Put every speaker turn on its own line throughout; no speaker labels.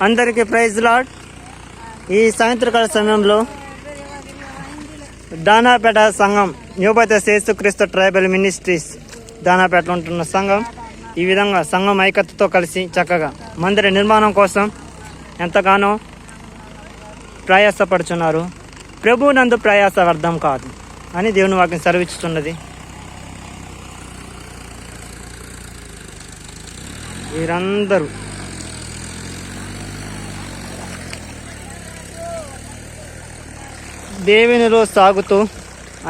అందరికీ praise lord. ఈ సాయంత్రకాల సమయంలో దానాపేట సంఘం న్యూ బెతెస్దా యేసుక్రీస్తు ట్రైబల్ మినిస్ట్రీస్ దానాపేటలో ఉంటున్న సంఘం ఈ విధంగా సంఘం ఐక్యతతో కలిసి చక్కగా మందిర నిర్మాణం కోసం ఎంతగానో ప్రయాసపడుచున్నారు. ప్రభు నందు ప్రయాస అర్థం కాదు అని దేవుని వాక్యం సెలవిస్తున్నది. వీరందరూ దేవునిలో సాగుతూ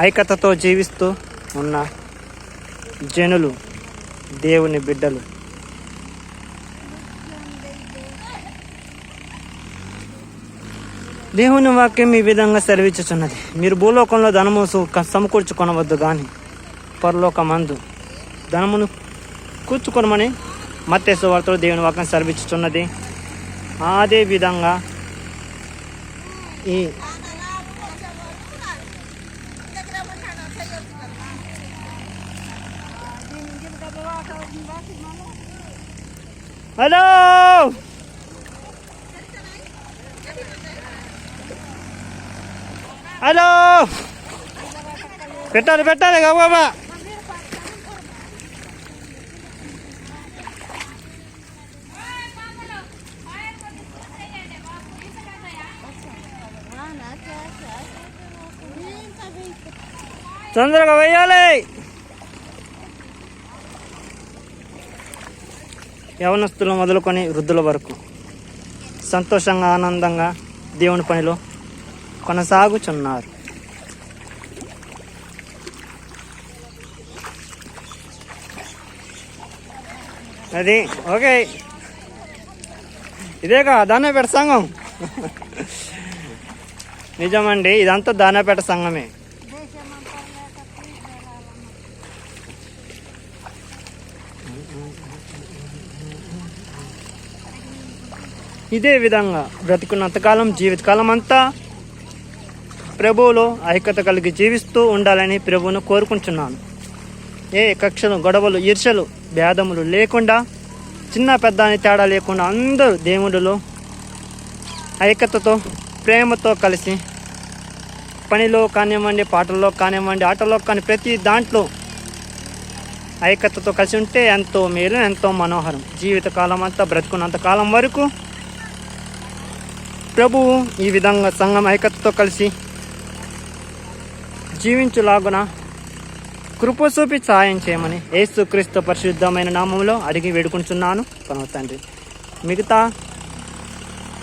ఐక్యతతో జీవిస్తూ ఉన్న జనులు, దేవుని బిడ్డలు. దేవుని వాక్యం ఈ విధంగా సెలవిచ్చుచున్నది, మీరు భూలోకంలో ధనము సమకూర్చుకొనవద్దు కానీ పరలోకమందు ధనమును కూర్చుకొనమని మత్తయి సువార్తలో దేవుని వాక్యం సెలవిచ్చుచున్నది. అదే విధంగా ఈ హలో హలో పెట్టాలి బాబా. తొందరగా వేయాలి. యవనస్తులు మొదలుకొని వృద్ధుల వరకు సంతోషంగా ఆనందంగా దేవుని పనిలో కొనసాగుచున్నారు. అది ఓకే, ఇదేగా దానాపేట సంఘం. నిజమండి, ఇదంతా దానాపేట సంఘమే. ఇదే విధంగా బ్రతికున్నంతకాలం జీవితకాలం అంతా ప్రభువులో ఐక్యత కలిగి జీవిస్తూ ఉండాలని ప్రభువును కోరుకుంటున్నాను. ఏ కక్షలు, గొడవలు, ఈర్ష్యలు, భేదములు లేకుండా, చిన్న పెద్ద అని తేడా లేకుండా అందరూ దేవుడిలో ఐక్యతతో ప్రేమతో కలిసి పనిలో కానివ్వండి, పాటల్లో కానివ్వండి, ఆటల్లో కానీ ప్రతి దాంట్లో ఐక్యతతో కలిసి ఉంటే ఎంతో మేలు, ఎంతో మనోహరం. జీవితకాలం అంతా బ్రతుకున్నంత కాలం వరకు ప్రభువు ఈ విధంగా సంఘం ఐక్యతతో కలిసి జీవించులాగున కృప చూపి సహాయం చేయమని యేసుక్రీస్తు పరిశుద్ధమైన నామంలో అడిగి వేడుకుంటున్నాను పరమ తండ్రి. మిగతా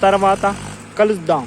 తర్వాత కలుద్దాం.